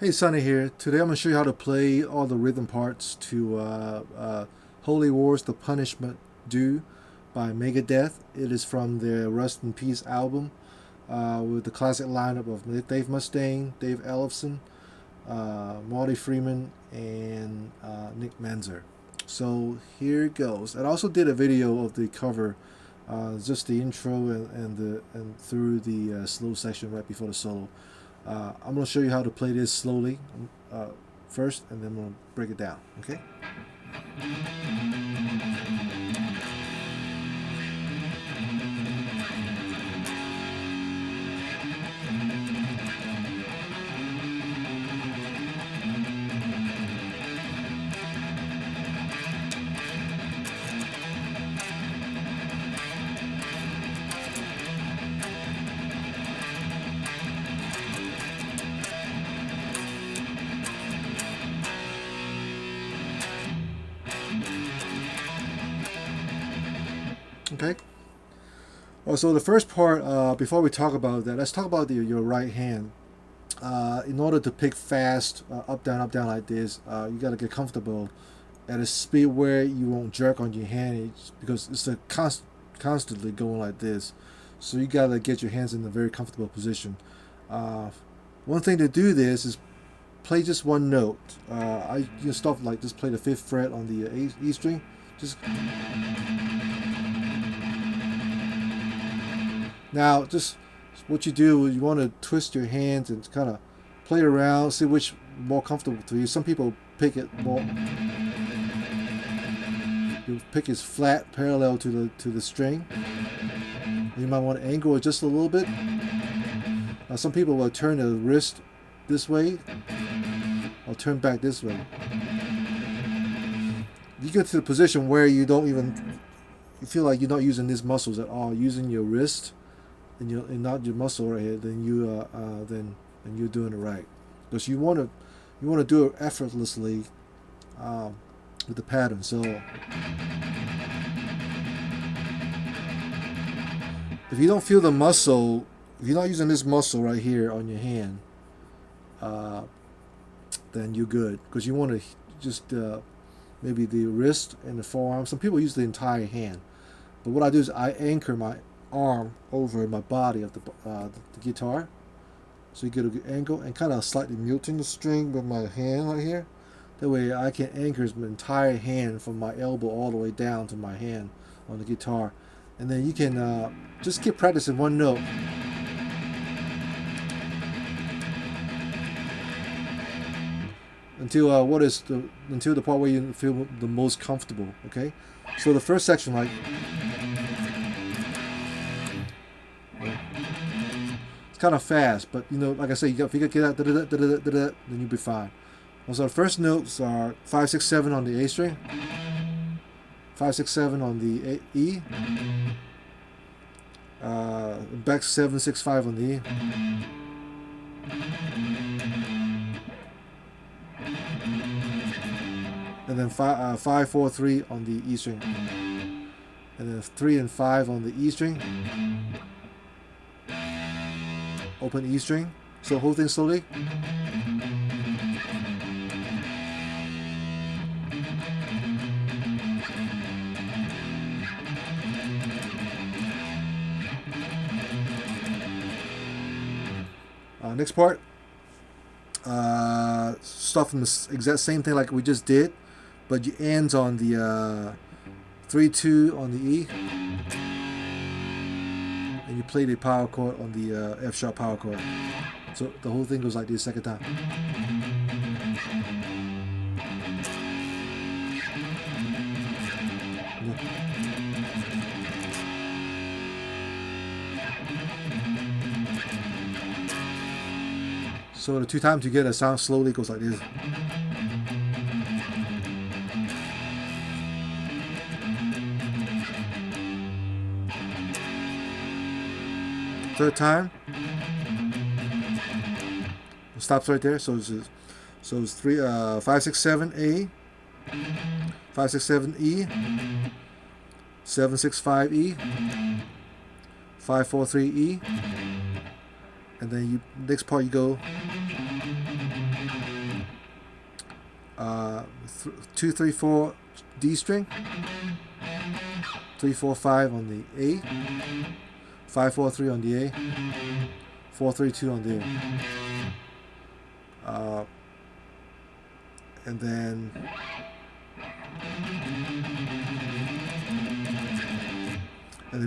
Hey, Sonny here. Today I'm going to show you how to play all the rhythm parts to Holy Wars The Punishment Due by Megadeth. It is from their Rust in Peace album with the classic lineup of Dave Mustaine, Dave Ellefson, Marty Freeman, and Nick Menzer. So here it goes. I also did a video of the cover, just the intro and through the slow section right before the solo. I'm going to show you how to play this slowly first, and then I'm going to break it down. Okay. Okay. So the first part, before we talk about that, let's talk about your right hand. In order to pick fast, up down like this, you got to get comfortable at a speed where you won't jerk on your hand because it's constantly going like this. So you got to get your hands in a very comfortable position. One thing to do this is play just one note. I you start like just play the fifth fret on the E string. Just now, just what you do, you want to twist your hands and kind of play it around, see which more comfortable to you. Some people pick it more. You pick it flat, parallel to the string. You might want to angle it just a little bit. Some people will turn the wrist this way, or turn back this way. You get to the position where you don't even, you feel like you're not using these muscles at all, using your wrist and not your muscle right here. Then you're doing it right, because you want to do it effortlessly with the pattern. So if you don't feel the muscle, if you're not using this muscle right here on your hand, then you're good, because you want to just maybe the wrist and the forearm. Some people use the entire hand, but what I do is I anchor my arm over my body of the guitar, so you get a good angle, and kind of slightly muting the string with my hand right here. That way I can anchor my entire hand from my elbow all the way down to my hand on the guitar, and then you can just keep practicing one note. Until until the part where you feel the most comfortable. Okay, so the first section, like, it's kind of fast, but like I say, if you get out, then you'll be fine. So the first notes are 5, 6, 7 on the A string, 5, 6, 7 on the E, back 7, 6, 5 on the E. And then 5, 4, 3 on the E string, and then 3 and 5 on the E string, open E string. So whole thing slowly. Next part, start from the exact same thing like we just did, but you ends on the 3, 2 on the E, and you play the power chord on the F sharp power chord. So the whole thing goes like this second time. So the 2 times you get a sound slowly goes like this. Third time, it stops right there. So it's 3, 5, 6, 7 A, 5, 6, 7 E, 7, 6, 5 E, 5, 4, 3 E, and then next part you go 2 3 4 D string, 3 4 5 on the A, 5 4 3 on the A, 4 3 2 on the A, and then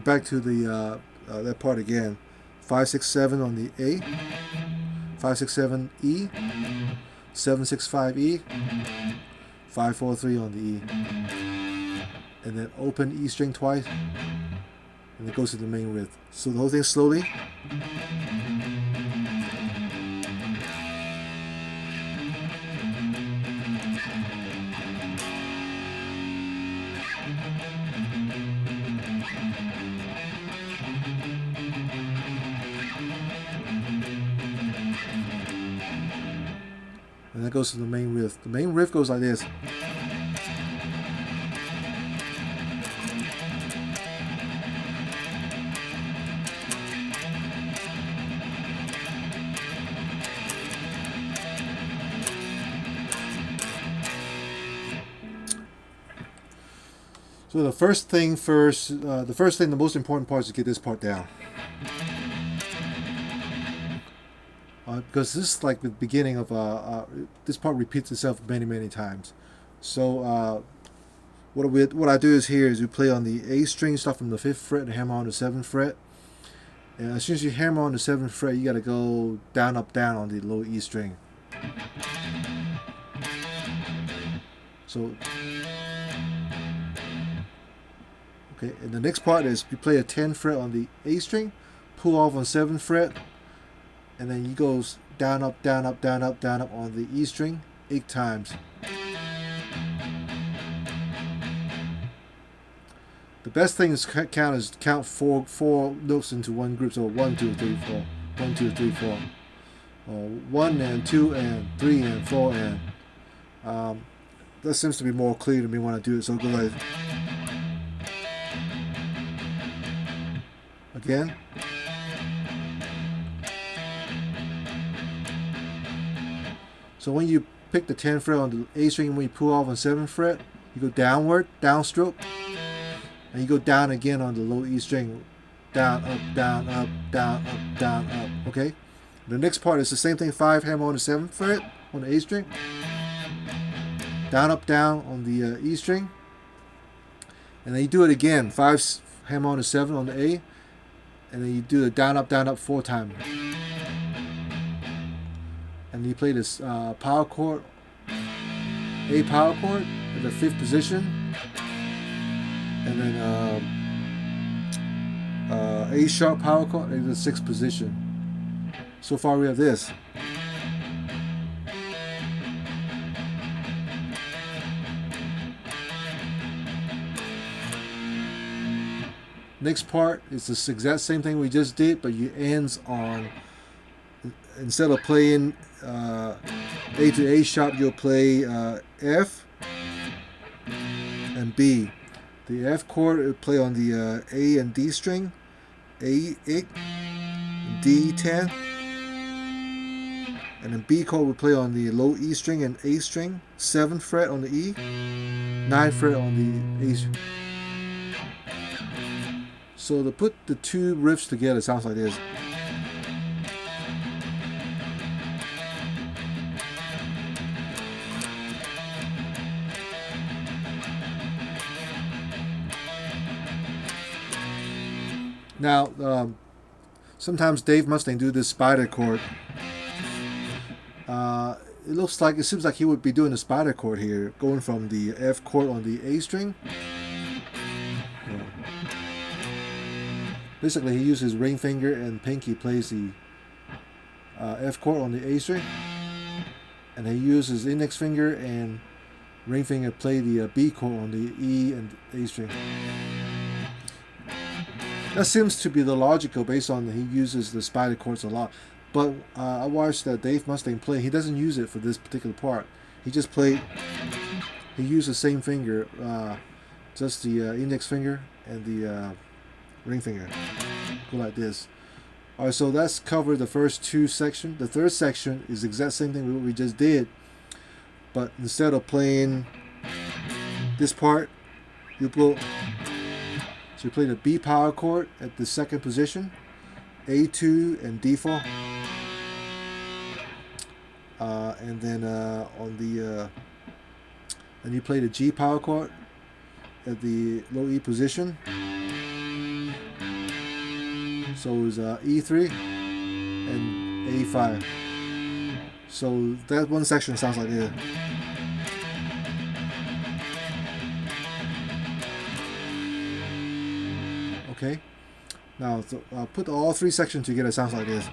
back to the that part again. 5 6 7 on the A, 5 6 7 E, 7 6 5 E, 5 4 3 on the E, and then open E string twice, and it goes to the main riff. So the whole thing slowly. And that goes to the main riff. The main riff goes like this. So the first thing, the most important part is to get this part down. Because this is like the beginning of this part repeats itself many times. So what I do is here is we play on the A string, start from the 5th fret and hammer on the 7th fret. And as soon as you hammer on the 7th fret, you got to go down up down on the low E string. So okay, and the next part is you play a 10th fret on the A string, pull off on 7th fret. And then he goes down, up, down, up, down, up, down, up on the E string 8 times. The best thing is count four notes into one group. So 1 2 3 4, 1 2 3 4, 1 and 2 and 3 and 4 and that seems to be more clear to me when I do it. So go like again. So when you pick the 10th fret on the A string, when you pull off on 7th fret, you go downward, downstroke, and you go down again on the low E string, down, up, down, up, down, up, down, up. Okay. The next part is the same thing. 5 hammer on the 7th fret on the A string, down, up, down on the E string, and then you do it again. 5 hammer on the 7 on the A, and then you do the down, up 4 times. And you play this power chord, A power chord in the 5th position, and then A sharp power chord in the 6th position. So far we have this. Next part is the exact same thing we just did, but you ends on, instead of playing A to A sharp, you'll play F and B. The F chord will play on the A and D string, A 8, D 10, and then B chord will play on the low E string and A string, 7th fret on the E, 9th fret on the A string. So to put the two riffs together, it sounds like this. Now, sometimes Dave Mustaine do this spider chord. It seems like he would be doing a spider chord here, going from the F chord on the A string. Basically, he uses his ring finger and pinky plays the F chord on the A string, and he uses his index finger and ring finger play the B chord on the E and A string. That seems to be the logical based on he uses the spider chords a lot. But I watched Dave Mustaine play. He doesn't use it for this particular part. He just played. He used the same finger, just the index finger and the ring finger. Go like this. Alright, so that's covered the first two sections. The third section is the exact same thing we just did. but instead of playing this part, you go. So you play the B power chord at the second position, A2 and D4, and then on the and you play the G power chord at the low E position. So it's E3 and A5. So that one section sounds like this. Okay. Now put all three sections together. It sounds like this.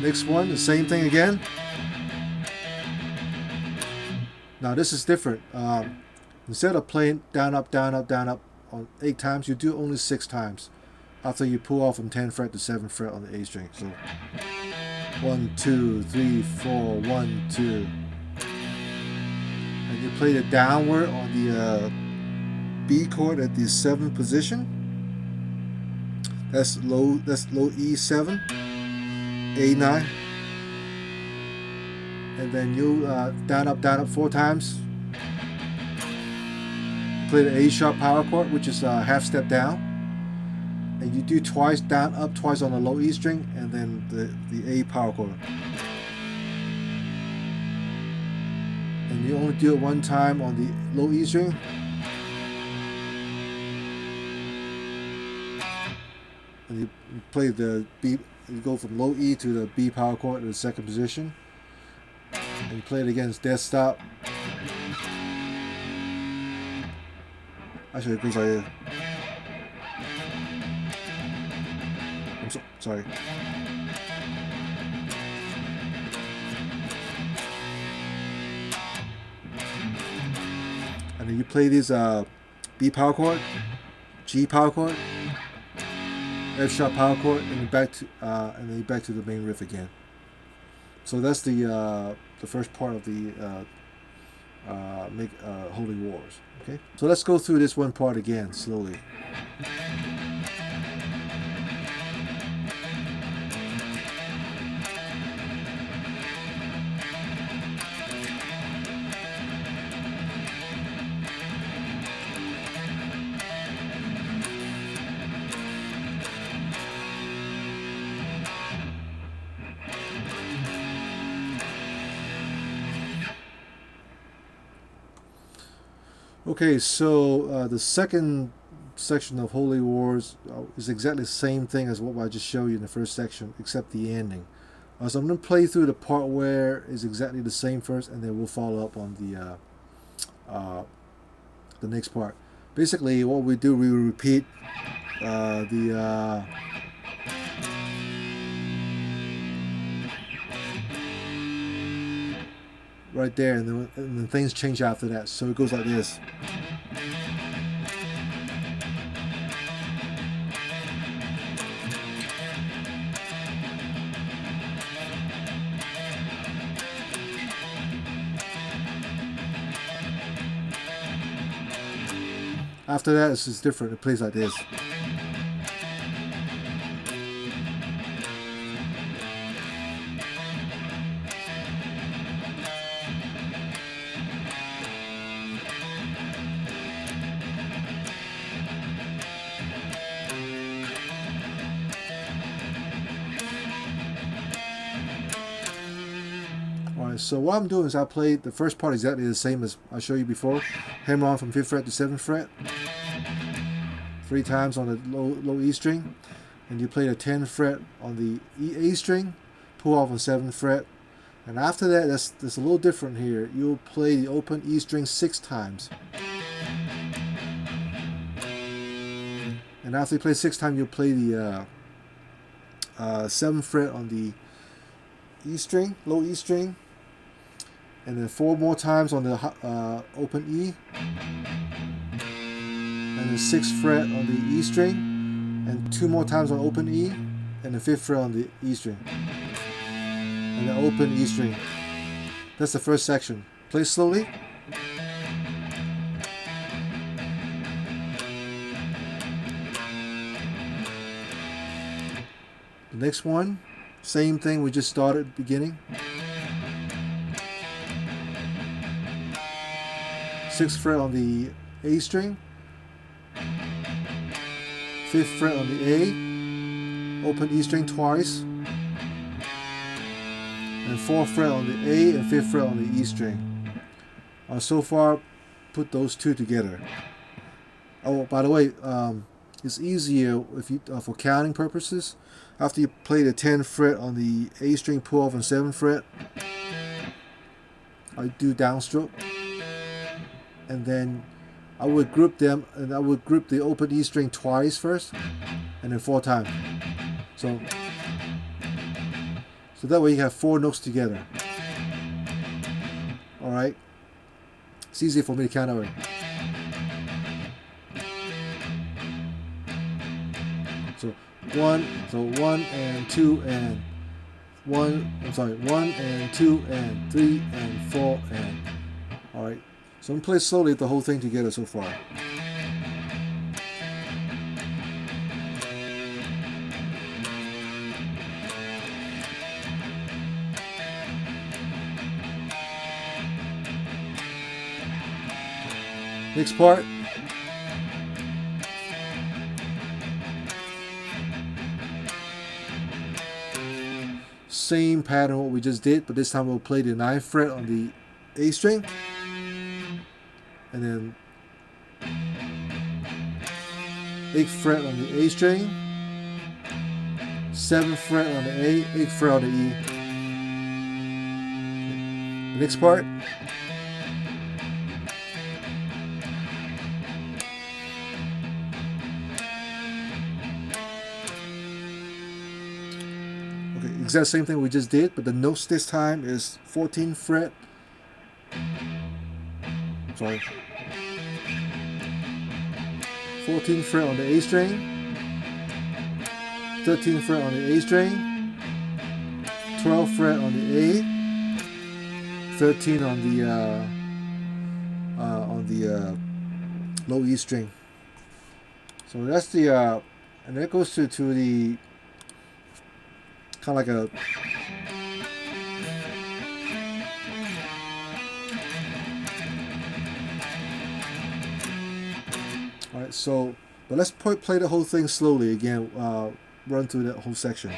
Next one, the same thing again. Now this is different. Instead of playing down, up, down, up, down, up on 8 times, you do only 6 times after you pull off from 10th fret to 7th fret on the A string. So 1, 2, 3, 4, 1, 2. And you play the downward on the B chord at the 7th position. That's low E7, A9. And then you down, up 4 times. Play the A sharp power chord, which is a half step down, and you do twice down, up twice on the low E string, and then the A power chord. And you only do it one time on the low E string. And you play the B. You go from low E to the B power chord in the second position, and you play it against dead stop. Actually, it goes like this. I'm sorry. And then you play these B power chord, G power chord, F sharp power chord, and then back to the main riff again. So that's the first part of the Holy Wars. Okay, so let's go through this one part again slowly. Okay, so the second section of Holy Wars is exactly the same thing as what I just showed you in the first section, except the ending. So I'm going to play through the part where it's exactly the same first, and then we'll follow up on the next part. Basically, what we do, we repeat right there, and then things change after that. So it goes like this. After that, it's just different. It plays like this. Alright, so what I'm doing is I play the first part exactly the same as I showed you before. Hammer on from 5th fret to 7th fret. 3 times on the low E string. And you play the 10th fret on the A string. Pull off on 7th fret. And after that, that's a little different here. You'll play the open E string 6 times. And after you play 6 times, you'll play the 7th fret on the E string, low E string, and then 4 more times on the open E, and the 6th fret on the E string, and 2 more times on open E, and the 5th fret on the E string, and the open E string. That's the first section. Play slowly. The next one, same thing we just started at the beginning. 6th fret on the A string, 5th fret on the A, open E string twice, and 4th fret on the A and 5th fret on the E string. So far, put those two together. Oh, by the way, it's easier if you for counting purposes. After you play the 10th fret on the A string, pull off on 7th fret. I do downstroke, and then I would group them, and I would group the open E string twice first, and then 4 times. So that way you have 4 notes together. All right, it's easy for me to count that way. So 1 and 2 and 1. I'm sorry, 1 and 2 and 3 and 4 and. All right. So I'm gonna play slowly the whole thing together so far. Next part. Same pattern what we just did, but this time we'll play the 9th fret on the A string, and then 8th fret on the A string, 7th fret on the A, 8th fret on the E. The next part. Okay, exact same thing we just did, but the notes this time is 14th fret. Sorry. 14th fret on the A string, 13th fret on the A string, 12th fret on the A, 13 on the low E string. So that's the and that goes to the kind of like a Alright, so, but let's play the whole thing slowly again, run through that whole section.